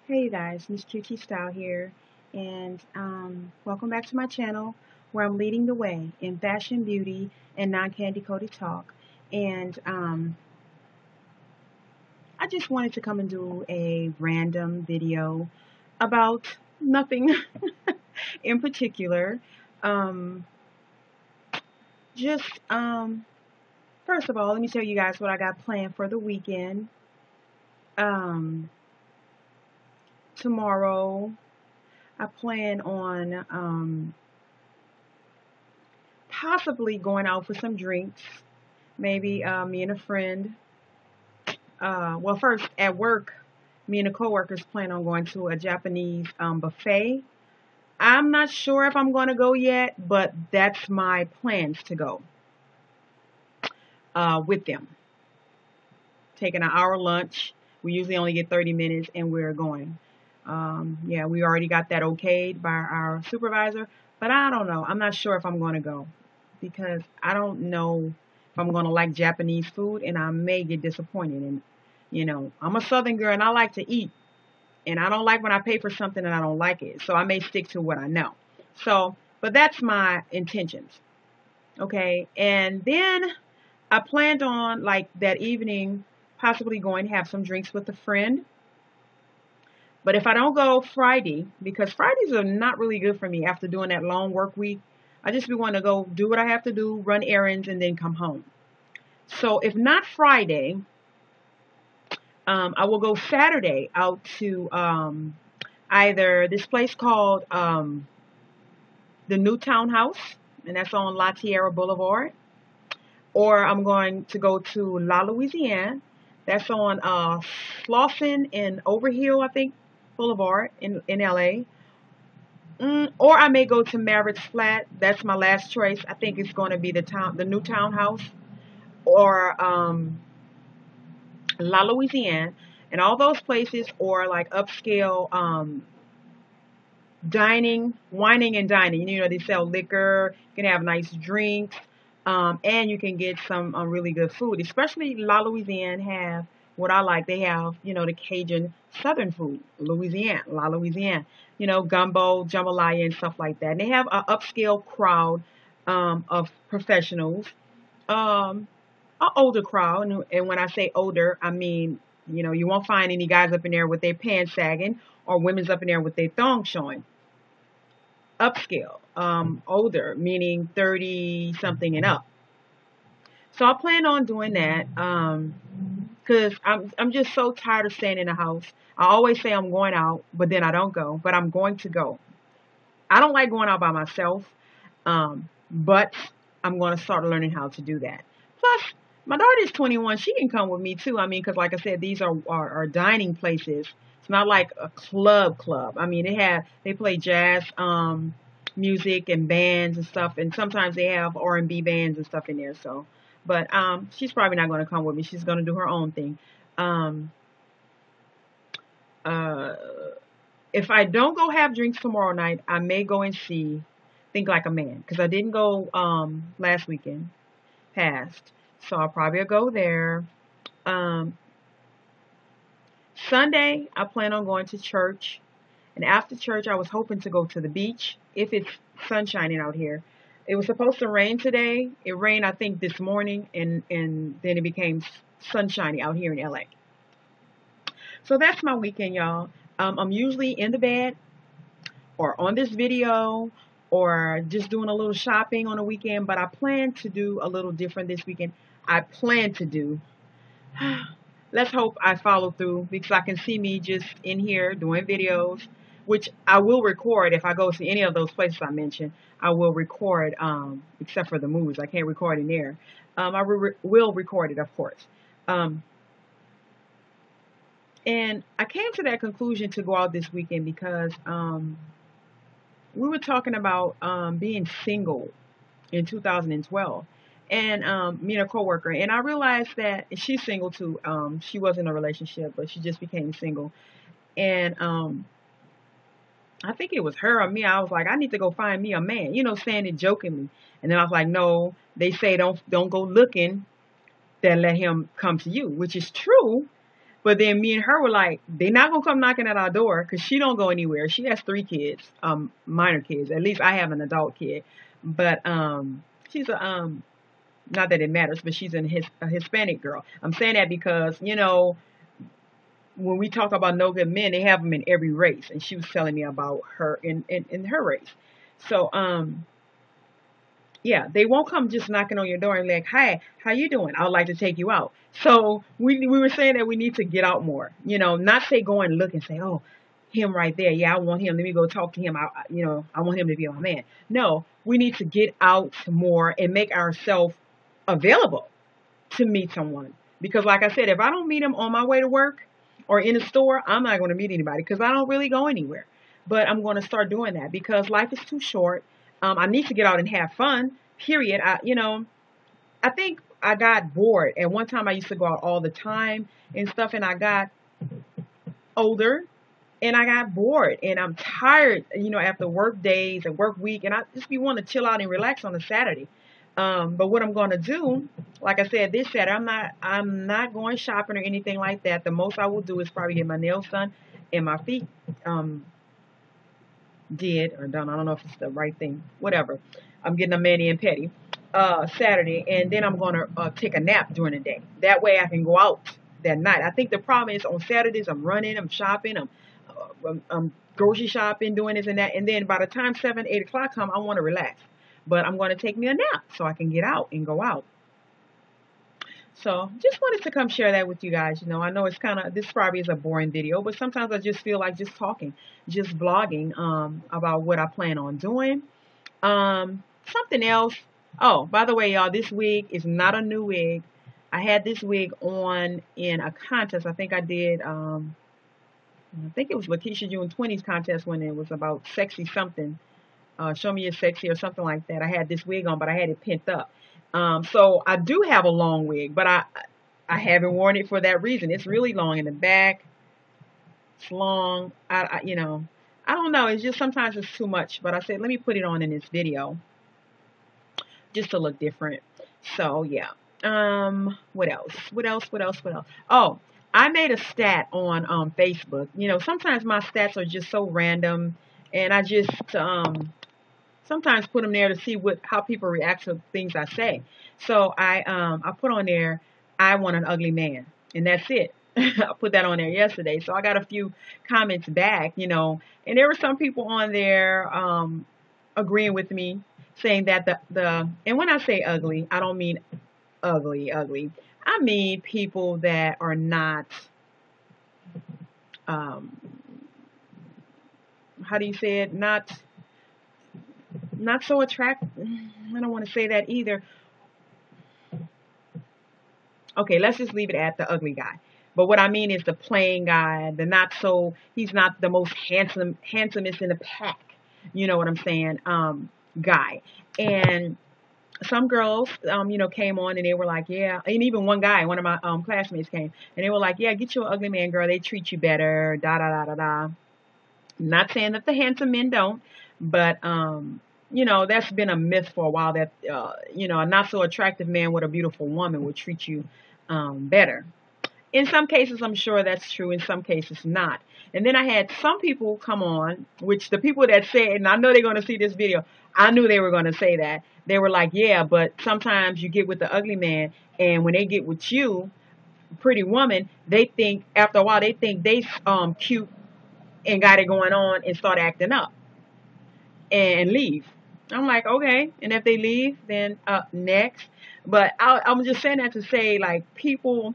Hey you guys, Miss QT Style here, and welcome back to my channel where I'm leading the way in fashion, beauty, and non-candy coated talk. And I just wanted to come and do a random video about nothing in particular. Um, just first of all, let me tell you guys what I got planned for the weekend. Um, Tomorrow, I plan on possibly going out for some drinks. Maybe me and a friend. Well, first at work, me and the coworkers plan on going to a Japanese buffet. I'm not sure if I'm going to go yet, but that's my plans to go with them. Taking an hour lunch. We usually only get 30 minutes, and we're going. Yeah, we already got that okayed by our supervisor, but I don't know. I'm not sure if I'm going to go because I don't know if I'm going to like Japanese food, and I may get disappointed. And I'm a Southern girl, and I like to eat, and I don't like when I pay for something and I don't like it. So I may stick to what I know. So, but that's my intentions. Okay, and then I planned on like that evening possibly going to have some drinks with a friend. But if I don't go Friday, because Fridays are not really good for me after doing that long work week, I just be wanting to go do what I have to do, run errands, and then come home. So if not Friday, I will go Saturday out to either this place called the new Townhouse, and that's on La Tierra Boulevard, or I'm going to go to La Louisiane. That's on Slauson and Overhill, I think, Boulevard in LA. Or I may go to Mavericks Flat. That's my last choice. I think it's going to be the new Townhouse, or La Louisiane, and all those places, or like upscale dining, wining and dining. They sell liquor. You can have nice drinks, and you can get some really good food. Especially La Louisiane have what I like. They have the Cajun Southern food, Louisiane, La Louisiane. Gumbo, jambalaya, and stuff like that. And they have an upscale crowd of professionals, an older crowd. And when I say older, I mean you won't find any guys up in there with their pants sagging or women's up in there with their thong showing. Upscale, older, meaning 30 something and up. So I plan on doing that because I'm just so tired of staying in the house. I always say I'm going out, but then I don't go. But I'm going to go. I don't like going out by myself, but I'm going to start learning how to do that. Plus, my daughter is 21. She can come with me too. I mean, because like I said, these are dining places. It's not like a club. I mean, they play jazz music and bands and stuff, and sometimes they have R&B bands and stuff in there. So, but she's probably not going to come with me. She's going to do her own thing. Um, uh, if I don't go have drinks tomorrow night, I may go and see Think Like a Man because I didn't go last weekend past, so I'll probably go there. Um, Sunday, I plan on going to church. And after church, I was hoping to go to the beach if it's sunshining out here. It was supposed to rain today. It rained, I think, this morning, and then it became sunshiny out here in LA. So that's my weekend, y'all. I'm usually in the bed or on this video or just doing a little shopping on the weekend, but I plan to do a little different this weekend. I plan to do. Let's hope I follow through because I can see me just in here doing videos, which I will record if I go to any of those places I mentioned. I will record, except for the movies. I can't record in there. I will record it, of course. And I came to that conclusion to go out this weekend because we were talking about being single in 2012. And me and a coworker, and I realized that she's single too. She was in a relationship, but she just became single. And I think it was her or me. I was like, I need to go find me a man, saying it jokingly. And then I was like, no, they say don't go looking, then let him come to you, which is true. But then me and her were like, they're not gonna come knocking at our door because she don't go anywhere. She has 3 kids, minor kids. At least I have an adult kid, but she's a not that it matters, but she's a Hispanic girl. I'm saying that because when we talk about no good men, they have them in every race, and she was telling me about her in her race. So yeah, they won't come just knocking on your door and like, hi, how you doing? I would like to take you out. So we were saying that we need to get out more, not say go and look and say, oh, him right there. Yeah, I want him. Let me go talk to him. I want him to be my man. No, we need to get out more and make ourselves available to meet someone. Because like I said, if I don't meet him on my way to work or in a store, I'm not going to meet anybody because I don't really go anywhere. But I'm going to start doing that because life is too short. I need to get out and have fun, period. I think I got bored. At one time, I used to go out all the time and stuff, and I got older, and I got bored, and I'm tired, after work days and work week, and I just be want to chill out and relax on a Saturday. But what I'm going to do, like I said, this Saturday, I'm not going shopping or anything like that. The most I will do is probably get my nails done and my feet did or done. I don't know if it's the right thing. Whatever. I'm getting a mani and pedi Saturday, and then I'm going to take a nap during the day. That way I can go out that night. I think the problem is on Saturdays I'm running, I'm shopping, I'm grocery shopping, doing this and that, and then by the time 7, 8 o'clock come, I want to relax. But I'm going to take me a nap so I can get out and go out. So just wanted to come share that with you guys. I know it's this probably is a boring video, but sometimes I just feel like just talking, just blogging about what I plan on doing. Something else. Oh, by the way, y'all, this wig is not a new wig. I had this wig on in a contest. I think I did, I think it was Lakeisha June 20's contest when it was about sexy something. Show me your sexy or something like that. I had this wig on, but I had it pinned up. So I do have a long wig, but I haven't worn it for that reason. It's really long in the back. It's long. I don't know. It's just sometimes it's too much. But I said, let me put it on in this video just to look different. So yeah. What else? Oh, I made a stat on Facebook. Sometimes my stats are just so random, and I just sometimes put them there to see how people react to things I say. So I put on there, I want an ugly man, and that's it. I put that on there yesterday. So I got a few comments back, and there were some people on there agreeing with me, saying that and when I say ugly, I don't mean ugly. I mean people that are not, how do you say it? Not so attractive. I don't want to say that either. Okay, let's just leave it at the ugly guy. But what I mean is the plain guy, he's not the most handsomest in the pack. You know what I'm saying? Guy. And some girls, came on and they were like, yeah, and even one guy, one of my classmates came, and they were like, yeah, get you an ugly man, girl. They treat you better, da da da da da. Not saying that the handsome men don't, but that's been a myth for a while that a not so attractive man with a beautiful woman will treat you better. In some cases, I'm sure that's true. In some cases, not. And then I had some people come on, which the people that said, and I know they're going to see this video, I knew they were going to say that. They were like, yeah, but sometimes you get with the ugly man, and when they get with you, pretty woman, they think, after a while, they think they cute and got it going on and start acting up and leave. I'm like, okay. And if they leave, then next. But I'm just saying that to say, like, people,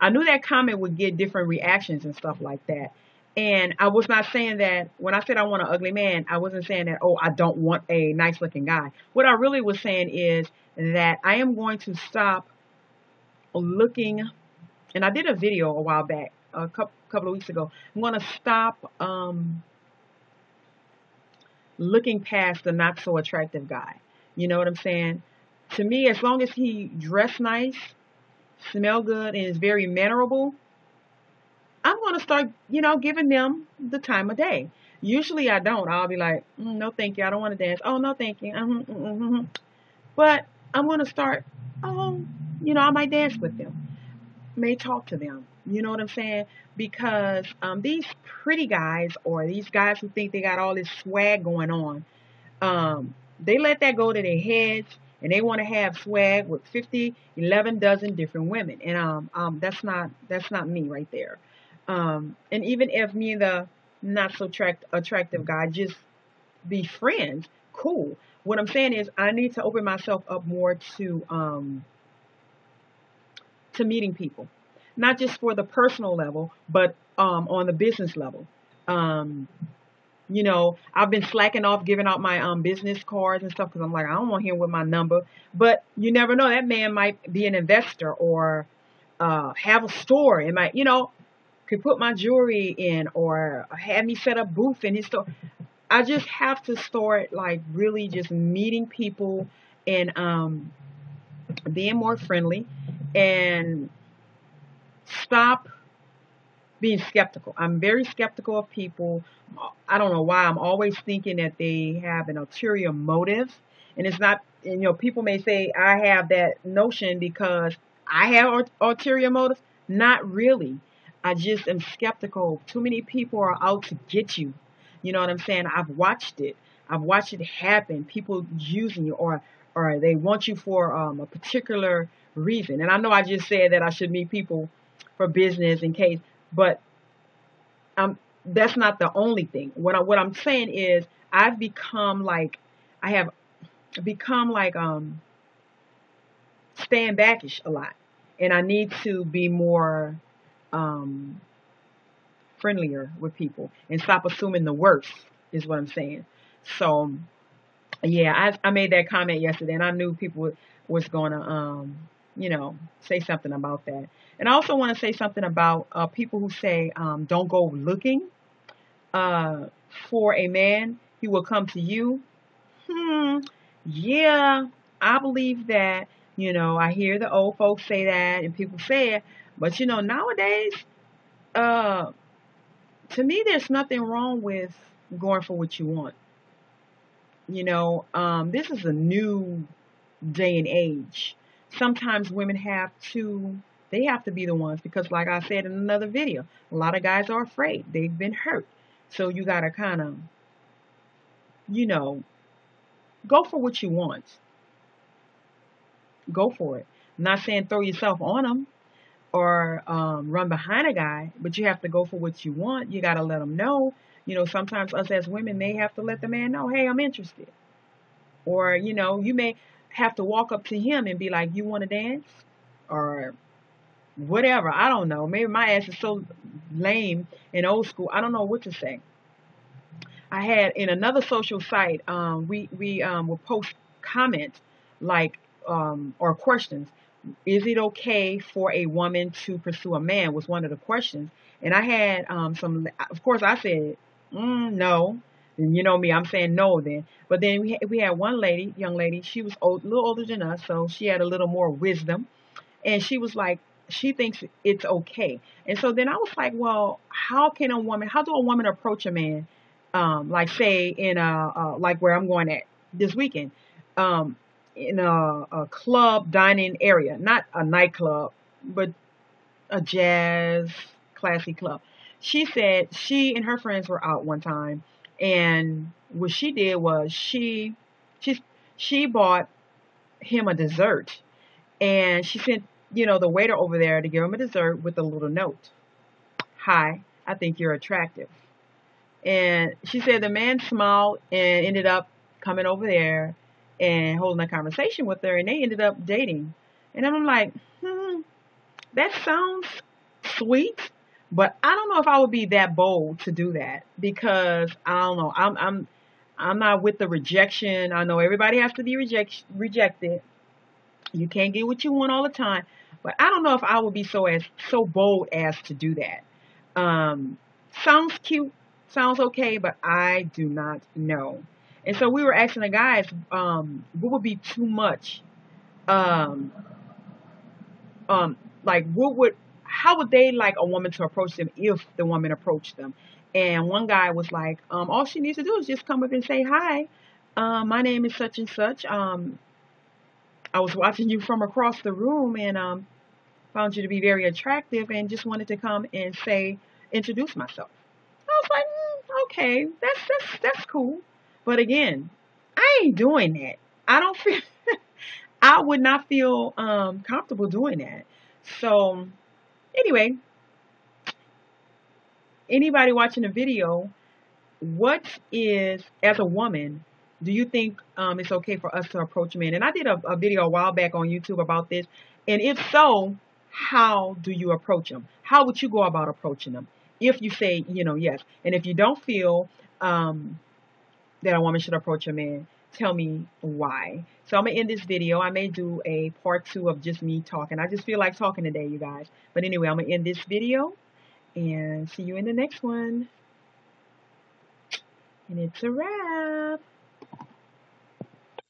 I knew that comment would get different reactions and stuff like that. And I was not saying that, when I said I want an ugly man, I wasn't saying that, oh, I don't want a nice looking guy. What I really was saying is that I am going to stop looking, and I did a video a while back, a couple of weeks ago. I'm going to stop looking past the not so attractive guy. You know what I'm saying? To me, as long as he dressed nice, smell good, and is very mannerable, I'm going to start, giving them the time of day. Usually I don't. I'll be like, no, thank you. I don't want to dance. Oh, no, thank you. But I'm going to start, I might dance with them. May talk to them. You know what I'm saying? Because these pretty guys, or these guys who think they got all this swag going on, they let that go to their heads, and they want to have swag with 50, 11 dozen different women. And that's not me right there. And even if me and the not so attractive guy just be friends, cool. What I'm saying is I need to open myself up more to meeting people, not just for the personal level, but on the business level. Um, I've been slacking off giving out my business cards and stuff because I'm like, I don't want him with my number. But you never know, that man might be an investor or have a store. It might, could put my jewelry in or have me set up booth in his store. I just have to start like really just meeting people and being more friendly and stop being skeptical. I'm very skeptical of people. I don't know why. I'm always thinking that they have an ulterior motive. And it's not, people may say I have that notion because I have ulterior motives. Not really. I just am skeptical. Too many people are out to get you. You know what I'm saying? I've watched it. I've watched it happen. People using you, or they want you for a particular reason. And I know I just said that I should meet people for business in case, but that's not the only thing. What I'm saying is I've become like I have become like stand backish a lot, and I need to be more um, friendlier with people and stop assuming the worst. Is what I'm saying. So yeah, I made that comment yesterday, and I knew people was going to say something about that. And I also want to say something about people who say don't go looking uh, for a man. He will come to you. Hmm. Yeah, I believe that. I hear the old folks say that, and people say it. But nowadays, uh, to me, there's nothing wrong with going for what you want. This is a new day and age. Sometimes women they have to be the ones because, like I said in another video, a lot of guys are afraid. They've been hurt. So you got to kind of, you know, go for what you want. Go for it. I'm not saying throw yourself on them or run behind a guy, but you have to go for what you want. You got to let them know. Sometimes us as women may have to let the man know, hey, I'm interested. Or, you may have to walk up to him and be like, you want to dance? Or whatever. I don't know. Maybe my ass is so lame and old school. I don't know what to say. I had in another social site, we will post comments like or questions. Is it okay for a woman to pursue a man? Was one of the questions, and I had some. Of course, I said no. And you know me, I'm saying no then. But then we had one lady, young lady. She was old, a little older than us, so she had a little more wisdom, and she was like, she thinks it's okay. And so then I was like, well, how do a woman approach a man? Like say in like where I'm going at this weekend, in a club dining area, not a nightclub, but a jazz classy club. She said she and her friends were out one time, and what she did was she she bought him a dessert, and she sent the waiter over there to give him a dessert with a little note. Hi, I think you're attractive. And she said the man smiled and ended up coming over there and holding a conversation with her, and they ended up dating. And I'm like, that sounds sweet, but I don't know if I would be that bold to do that because I don't know. I'm not with the rejection. I know everybody has to be rejected. You can't get what you want all the time, but I don't know if I would be so bold as to do that. Sounds cute, sounds okay, but I do not know. And so we were asking the guys, what would be too much? Um, like how would they like a woman to approach them if the woman approached them? And one guy was like, all she needs to do is just come up and say, hi, my name is such and such. I was watching you from across the room, and found you to be very attractive and just wanted to come and introduce myself. I was like, okay, that's cool. But again, I ain't doing that. I don't feel, I would not feel comfortable doing that. So anyway, anybody watching the video, what is, as a woman, do you think it's okay for us to approach men? And I did a video a while back on YouTube about this. And if so, how do you approach them? How would you go about approaching them? If you say, yes. And if you don't feel that a woman should approach a man, tell me why. So I'm going to end this video. I may do a part 2 of just me talking. I just feel like talking today, you guys. But anyway, I'm going to end this video and see you in the next one. And it's a wrap.